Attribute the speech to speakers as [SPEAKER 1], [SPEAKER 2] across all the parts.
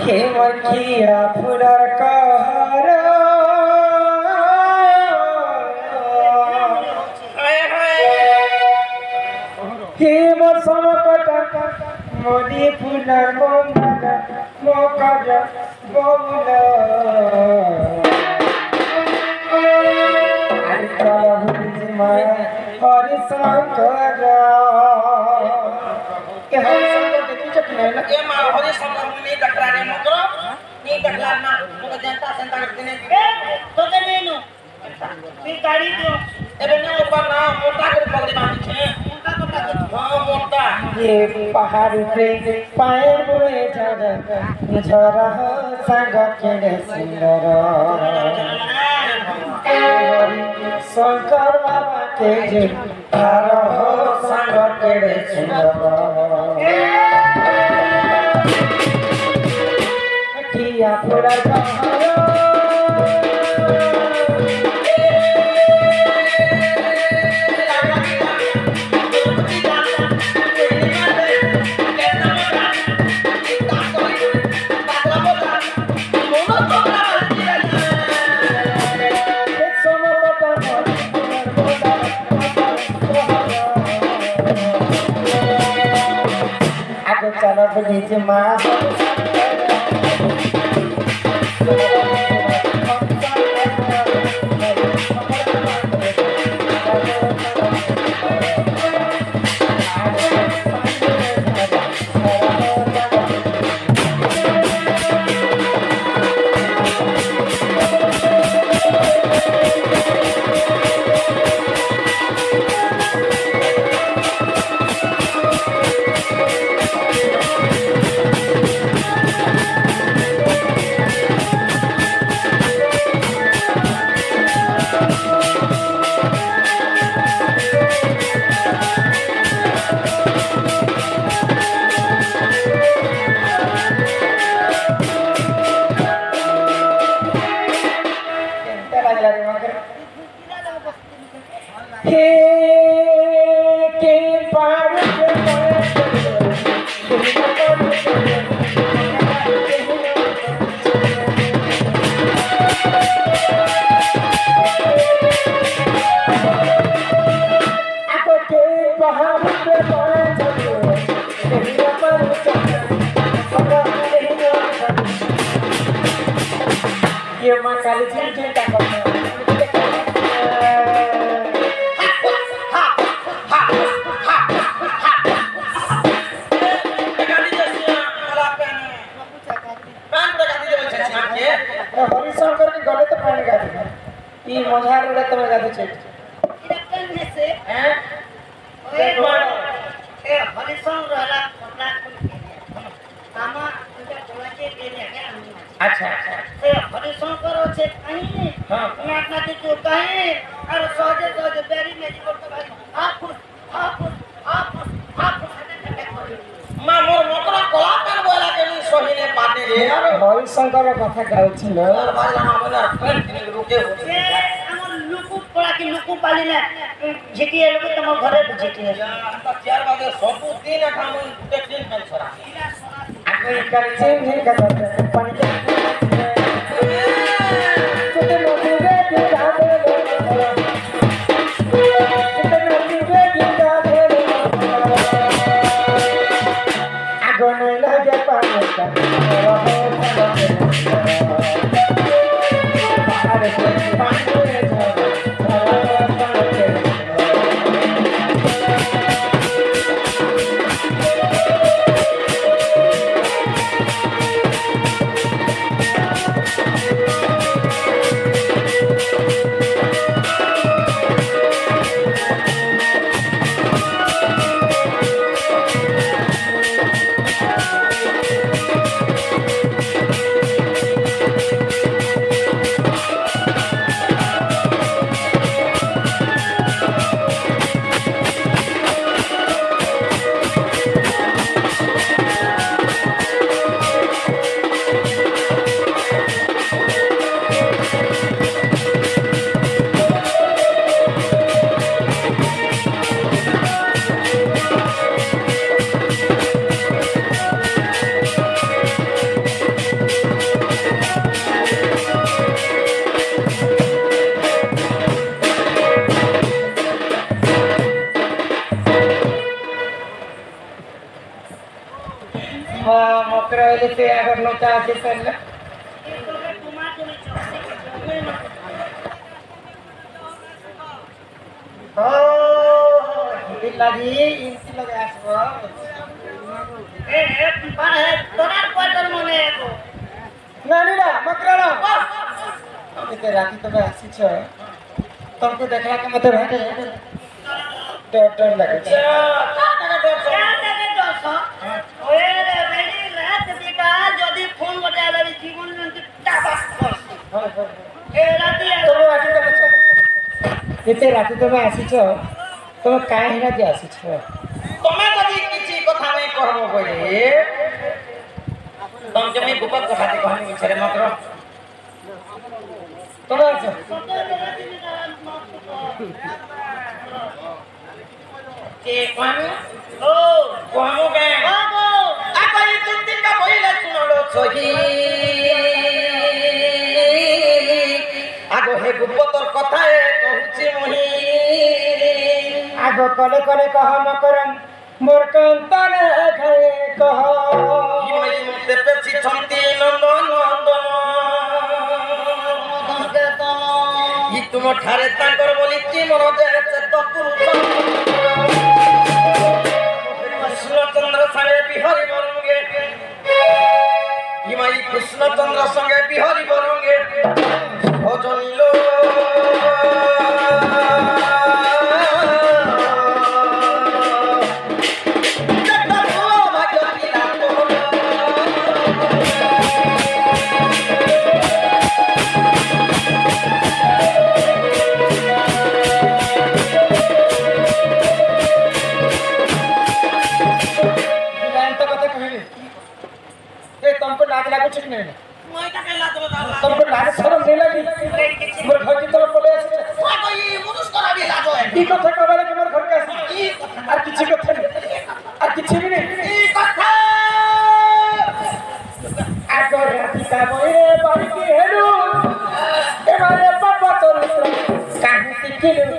[SPEAKER 1] हे मखिया Fuller कहर हे मौसम कटा मोदी फुलर मोंगा मोकाज बोला अरे काला भुजमा हरि शंकर के हरि शंकर देखी चकने ना
[SPEAKER 2] ये मां हरि शंकर ने डकराने मकर नी डकलाना तो जनता संता करते ने तो के नीनु फिर गाड़ी दो एबे ने ऊपर ना मोटा कर पकड़ी बांधी छे मोटा तो हां मोटा
[SPEAKER 1] ये पहाड़ पे पाए हुए झरा झरा संग के सुंदर शंकर बाबा के जे तारा हो संग के सुंदर किया पूरा कहां चलो बगीचे माँ ये मां काली चिंता करना हरि शंकर के गले तो पानी गाती ई मझार रे तमे गाती छे
[SPEAKER 2] इलेक्शन में से
[SPEAKER 1] हैं
[SPEAKER 2] ए हरि शंकर रहला कपड़ा कामा तुझे बोला के देने है
[SPEAKER 1] अच्छा
[SPEAKER 2] ए हरि शंकर छे कहीं
[SPEAKER 1] हां
[SPEAKER 2] ना ना तो कहीं अरे सोजे सोजे बेरी में जी बोलता भाई आप मां मोर मोकरा कोला पर बोला के नहीं सोहिने पाने रे
[SPEAKER 1] अरे हरि शंकर कथा गाउछि न
[SPEAKER 2] और भाई हम बोला रुके हो ए हमर लुकु पड़ा के लुकु पाली ना झिटिए लोग तम घरे झिटिए हम 4 बजे सब दिन हम एक दिन पेंसरा
[SPEAKER 1] आगे कर चेंज नहीं कर पानी तो लोग रे के जाते हाँ मकर वाले से अगर नोचा आके कर ले लगी इनकी लगे आसवा नानी ना मकर ना इतने राती तो मैं आसी छो तुमको देखला के मतलब है डॉक्टर लगे इतने राती तो मैं आसी छो तुम काहे हिना जे आसी छो
[SPEAKER 2] तुम्हें कभी किसी कथा नहीं कहबो बोले तुम जमी गुपत कथा ते कहनी छरे मकर
[SPEAKER 1] तुम आछो
[SPEAKER 2] के कहनी ओ कहमो के आ कोई तुंती का बोले सुनलो सही आगो हे गुपतर कथा कहूची मोही
[SPEAKER 1] आगो कले कले कह मकरम मोर कंतन खाए कह
[SPEAKER 2] हिमाई मुते पेची छंती नंदन नंदन इ तुम ठारे तांकर बोली की मन देते ततुर कृष्णचंद्र संगे बिहारी बरंगे हिमाई कृष्णचंद्र संगे बिहारी बरंगे भजनिलो
[SPEAKER 1] तुमको लाज लागू ठीक नहीं
[SPEAKER 2] मैं का कहला
[SPEAKER 1] तुमको लाज शर्म नहीं लगी मोर घर की तरफ बोले आछे
[SPEAKER 2] कोई मनुष्य करा भी लाजो है
[SPEAKER 1] ई कथा कहले के मोर घर के आछे ई और किछि कथा नहीं और किछि भी नहीं
[SPEAKER 2] ई कथा
[SPEAKER 1] आगर राती का मोरे बारी के हेलू ए मारे पापा तोर काहे सिकिलू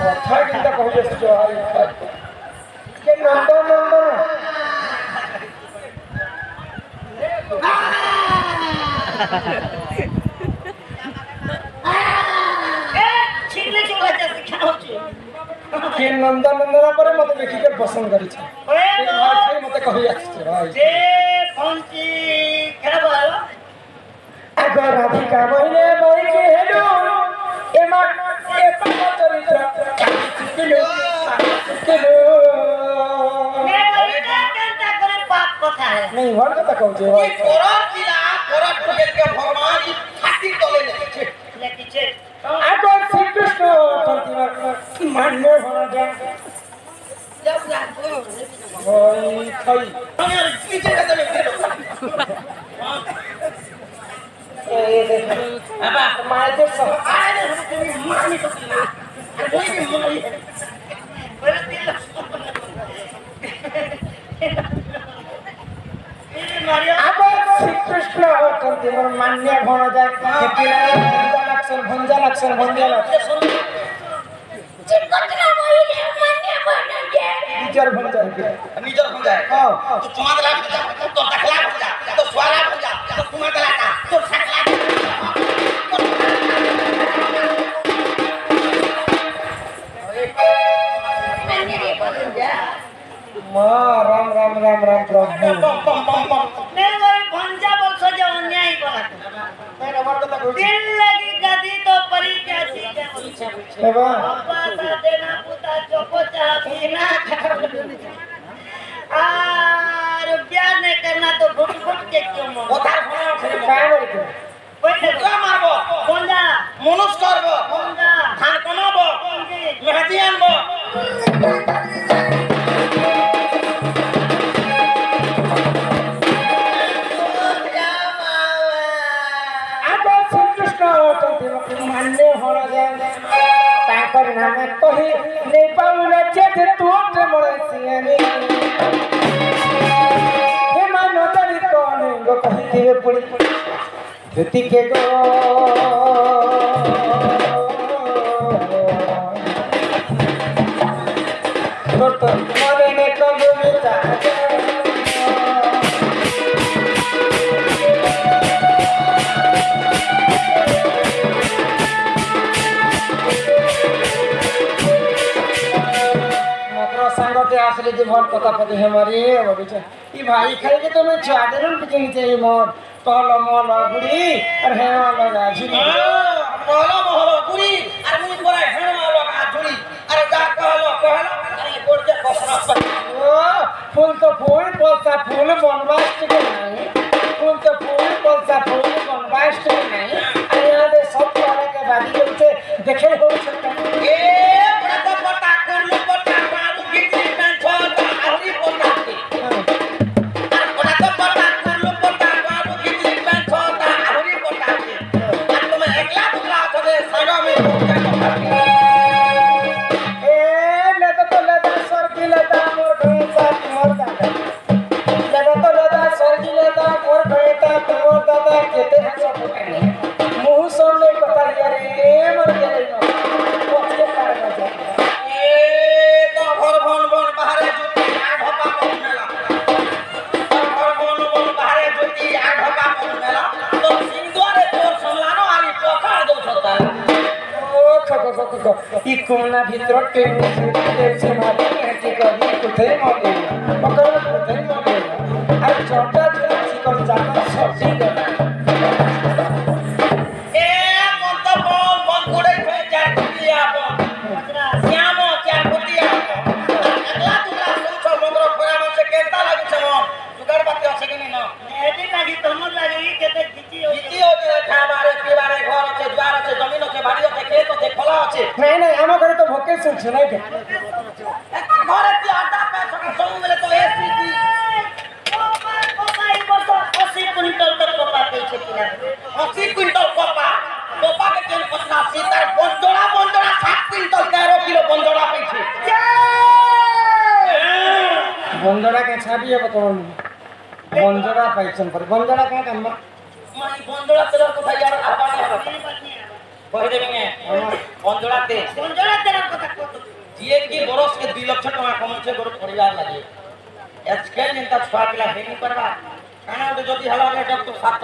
[SPEAKER 1] कथा किंता कहले जो आई के नंदन के नंदन पर मते देखि के पसंद करी छ भाई मते कहि आछि भाई
[SPEAKER 2] जे पहुंची खेबो
[SPEAKER 1] अगर राधिका बहिने बाई के हेलू एमा ए पापा चरित्र किलो
[SPEAKER 2] मैं बोलता कहता करे पाप कथा है
[SPEAKER 1] नहीं वर कथा कहू जे
[SPEAKER 2] ये
[SPEAKER 1] भाई
[SPEAKER 2] कोरा टुगेल के भगवान ई खातिर तले लेके छे
[SPEAKER 1] अगर श्री कृष्ण प्रतिमा मान्य होना जा
[SPEAKER 2] जब जा
[SPEAKER 1] ओई खई
[SPEAKER 2] हमारे पीछे का तले
[SPEAKER 1] ए देख
[SPEAKER 2] बाबा
[SPEAKER 1] माय दे सब
[SPEAKER 2] आए रे मानी तो कोई भी मानी बोले दिल मारिया
[SPEAKER 1] अगर श्री कृष्ण प्रतिमा मान्य होना जा केला भंजा लक्षण
[SPEAKER 2] चिपकना बोले मान्य बना के
[SPEAKER 1] निजर भंजा
[SPEAKER 2] निजर हो जाए
[SPEAKER 1] हां
[SPEAKER 2] तो समादला हो जा तो दखला हो जा तो स्वाला हो जा तो समादला का तो सकला मैंने रे बोल जा
[SPEAKER 1] राम प्रभु
[SPEAKER 2] मैं वही भंजा बोल सो जो अन्याय बोला
[SPEAKER 1] तेरा बार कथा कहू
[SPEAKER 2] दिल लगी गदी तो परी कैसी
[SPEAKER 1] बाबा
[SPEAKER 2] बाबा सा देना पुता चोको चाह पीना और प्यार नहीं करना तो घुट घुट के क्यों मो उधार होना
[SPEAKER 1] काय बोल के
[SPEAKER 2] बैठे क्या मारबो भंजा मनुष्य करबो भंजा खान कमाबो मेहदी आनबो
[SPEAKER 1] मान्य होना जाए ताकर नाम कही नहीं पाऊला चेत तोट मरसियानी हे मानो तरी कौन गो कही देवे पड़ी धुती के गो तो मरे ने कब मिटा सांगते आसले जीवन कथा पति हमारे बगीचा ई भाई खाई के तो मैं चादर बिकनी चाहिए मोर कहलो मोर गुड़ी और हे वाला राजूरी
[SPEAKER 2] कहलो मोर गुड़ी और मुई बोला हे वाला राजूरी अरे जा कहलो अरे गोड़ के कसरा पर
[SPEAKER 1] ओ फूल तो फूल पौधा फूल बनवास के नहीं फूल तो फूल पौधा फूल बनवास के नहीं अरे यहाँ दे सब वाले के बादी के देखे हो सकता
[SPEAKER 2] ए बड़ा पटा कर लो पटा
[SPEAKER 1] इकुना भीतर टेन से मारे ऐसे कभी कुथे मरे पकड़ कुथे मरे और छोटा छोटा चिकन जाकर सब्जी देना
[SPEAKER 2] ए मन तो मन कोड़े पे चार कुटिया श्याम चार कुटिया अगला तुला सोचो मंगरो खोया से केता लागु छ जुगाड़ बात আছে कि न एदी लागी तमन लागी केते गीची हो जे खाबारे पीबारे घर আছে द्वार আছে जमीन আছে बाड़ी আছে खेत আছে खला আছে
[SPEAKER 1] नहीं हम घरे तो भोके सुन छै नहीं के
[SPEAKER 2] घर के आटा पे सब मिले तो एसी की कोपा ई वर्ष 80 क्विंटल तक कोपा के छै किना 80 क्विंटल कोपा के केन 85 तार बंजोड़ा 7 क्विंटल 13 किलो बंजोड़ा पे छै
[SPEAKER 1] बंजोड़ा के छाबी है तो बंजोड़ा पैसन पर बंजोड़ा का काम
[SPEAKER 2] माई बंजोड़ा तेरा को भाई यार आबाने कहि देबे बंजोड़ा तेरा को जिए की बरस के 2 लाख टका कम छे गोर परिवार लागे एचके निंता छुआ पिला हेनी करबा काना तो जदी हला रे डॉक्टर सात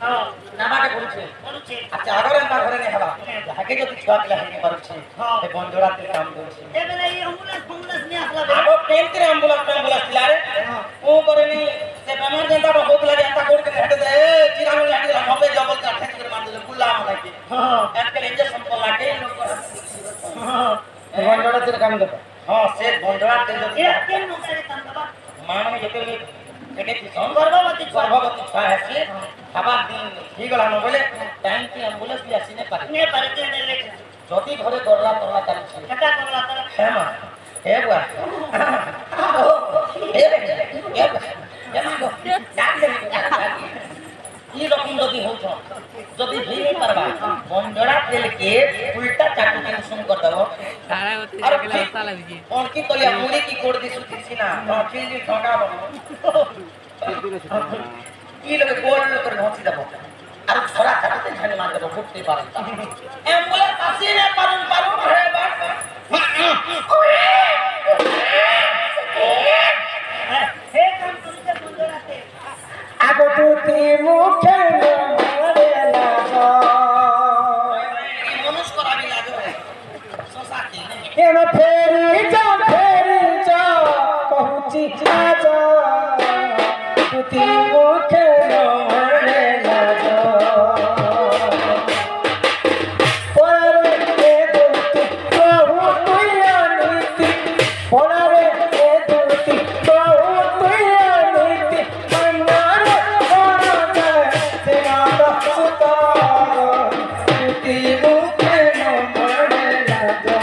[SPEAKER 2] हां नामा के पड़ुछे अच्छा आगर एंता घरे ने हला हाके जदी छुआ पिला हेनी पड़ुछे ए बंजोड़ा ते काम करछे ए बेला ई एम्बुलेंस ने आसला बे अब टेन के एम्बुलेंस दिला रे ओ करे नि से बेमार जनता रो होत लागे एंता गोड़ के हटे दे चिरा में लागे हबे जबल का ठेक कर मार दे गुल्ला में लागे हां एके इंजेक्शन को लागे हां
[SPEAKER 1] बंजोड़ा तेरे काम दे
[SPEAKER 2] हां से बंजोड़ा ते जदी ए केन नो करे काम दबा मान में जते एके की गर्भवती छुआ है से खाबा दिन ही गला न बोले टाइम की एम्बुलेंस भी आसी ने पारे ते जदी घरे करला ताली छै कटा करला ताला है मां हे बुआ ए मां डाक दे ई रकम जदी हो छ जदी भी नहीं परबा बंजोड़ा तेल के उल्टा चाकू के सुन कर दबो सारा होते लगला साला भी और की तलिया मुड़ी की कोड़ दी सुती सी ना तो खिली ठोका बनो ई लगे गोल कर नोची दबो और छोरा चाकू झन मार दबो फुटते पारता एम्बुलेंस पासी ने पारुन रे बात हे काम तुमसे बंजोड़ा ते
[SPEAKER 1] आगो तू ती मुखे मारे लागा
[SPEAKER 2] मनुष्य को रागी लागे सोसाकी
[SPEAKER 1] एनो फेरी जा पहुंची जा तू ती मुखे मारे लागा पर ए दुती बहु तुया नीति पर ए दुती बहु तुया नीति अन्नारे ओरा से माता सुता तू ती मुखे मारे लागा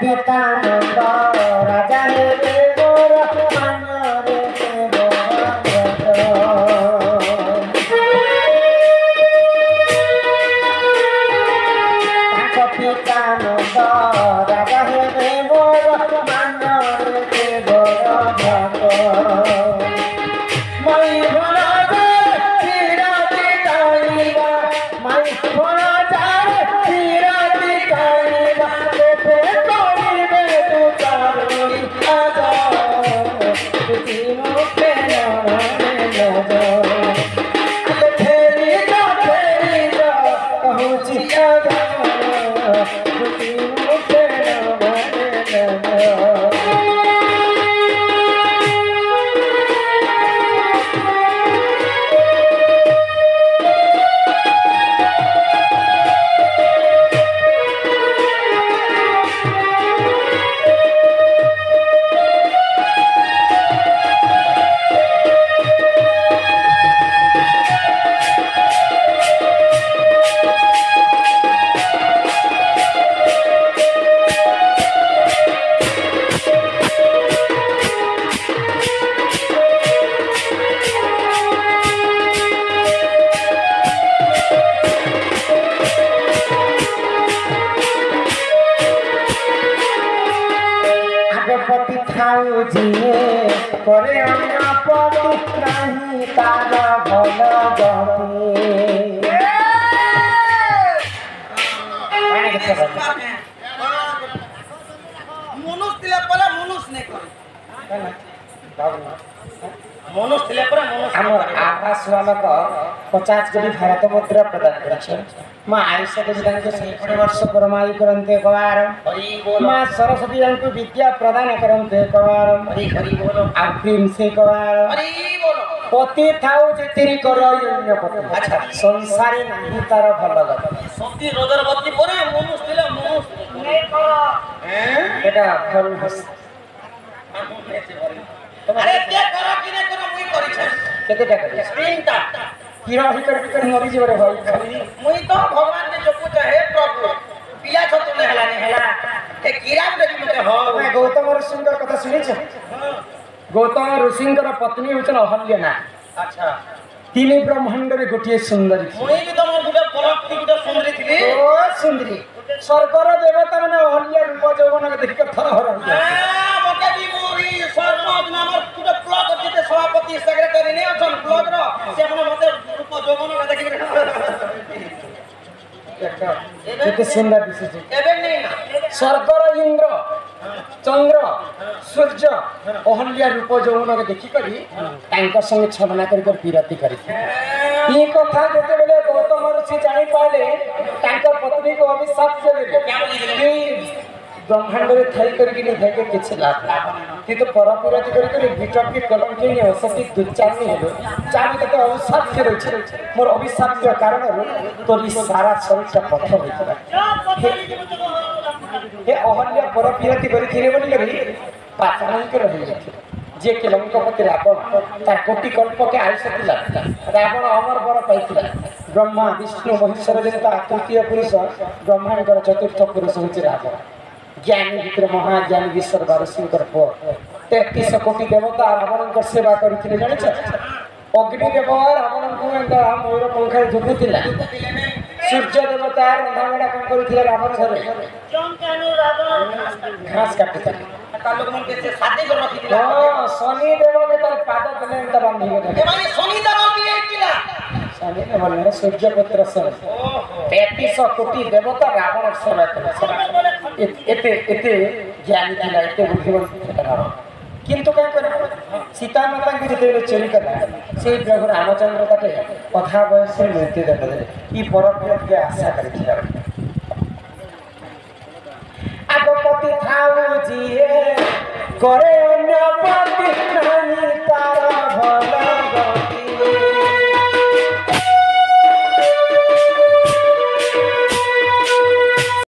[SPEAKER 1] पतितानंद राजा हेबे मोर मानरे पतितानंद राजा हेबे मोर मानरे भक्त मई भरा तीराती काईबा मई भरा तीराती काईबा पे तोड़ीबे तू चारुणी आजा तुझी मुखे नमने लजो फेरी जा कहूची आजा तुझी मुखे नमने लजो पति थाऊ जिए करे अन्य पति नहीं तार भल गति
[SPEAKER 2] मनुष्य दिले परे मनुष्य नहीं करे मनुष्य दिले परे मनुष्य
[SPEAKER 1] हमर आवास वाला का 50 कोटी भारत मुद्रा प्रदान करे मां आयुष देवी को 100 वर्ष परमायु करन्ते एकवार मां सरस्वती को विद्या प्रदान करन्ते एकवार
[SPEAKER 2] हरि बोलो
[SPEAKER 1] अग्रिम से एकवार
[SPEAKER 2] हरि बोलो
[SPEAKER 1] पति थाऊ जेतिरी करो अन्य पति अच्छा संसारी नाही तार भल गति
[SPEAKER 2] सती रोदरवती परे मनुष्य दिले मनुष्य नहीं करो
[SPEAKER 1] एटा भल हस
[SPEAKER 2] अरे के करो कि नहीं करो मुई करी छै
[SPEAKER 1] केते टाका
[SPEAKER 2] तीनटा
[SPEAKER 1] किरा ही कर मरी जीव रे भाई
[SPEAKER 2] मुई तो भगवान ने जो पूछा हे प्रभु पिया छ तुने हला नहीं हला ए कीरा में जी मते हो
[SPEAKER 1] मैं गौतम ऋषिंकर कथा सुनिछ गौतम ऋषिंकर पत्नी होचन अहल्या ना
[SPEAKER 2] अच्छा
[SPEAKER 1] तीन ब्रह्मांड रे गोटिए सुंदरी
[SPEAKER 2] मुई भी तो मोर गुटे परक्ति गुटे सुंदरी थी
[SPEAKER 1] ओ सुंदरी स्वर्गर देवता माने अहल्या रूप यौवन के देखि के थर हर हो
[SPEAKER 2] मके भी मोरी सरपंच नामर गुटे ब्लॉक जिते सभापति सेक्रेटरी ने अछन ब्लॉक रो से हमने मते रूप यौवन के देखि
[SPEAKER 1] केते सुंदर दिसुଛି
[SPEAKER 2] एबे नहीं
[SPEAKER 1] स्वर्गर इंद्र चंद्र सूर्य अहल्या रूप यौवन के देखि करी तांका संगे छलना करी कर विरति करी ई कथा जेते बेले गौतम ऋषि जानि पाले तांका पत्नी को अभिशाप देले ब्रह्मांड में थई करके नहीं थे के किछ लाभ किंतु परपुरति करके विटक के कलम के असति दुच्चारणी हेलो चाबी तो अभिशाप के रही मोर अभिशाप के कारण तोरी सारा शरीर पथ होइतबा हे अहल्या परपुरति करी थिरे बोली करी पाचन के रही जे के लंकापति रावण तार कोटि कल्प के आयुष थिला रावण अमर बर पाइतिला ब्रह्मा विष्णु महेश्वर देवता तृतीय पुरुष ब्रह्मांड कर चतुर्थ पुरुष होछि रावण ज्ञानी विक्र महाज्ञानी विश्वर बारसिंकर पो 33 कोटी देवता रावण सेवा करथिले जानि छ अग्नि देव रावण को एंदा मोर पंखा झुकुतिला सूर्य देवता रंधामेडा कोन करथिले रावण घरे
[SPEAKER 2] चंकानु रावण
[SPEAKER 1] घास काटता
[SPEAKER 2] का लोग मन के शादी कर रखिला
[SPEAKER 1] हां शनि देव के तार पाद तले एंदा बांधी गए
[SPEAKER 2] ए माने शनि देव भी किला
[SPEAKER 1] शनि देव ने सूर्य पुत्र सन 33 कोटी देवता रावण सेवा करे एते एते ज्ञानी थिला एते बुद्धिमान थिला किंतु क्या कर सीता माता की जेते चोरी करला से प्रभु रामचंद्र काटे कथा बयस से मृत्यु देले ई परपरत के आशा करथिला आगपति थाऊ जिए करे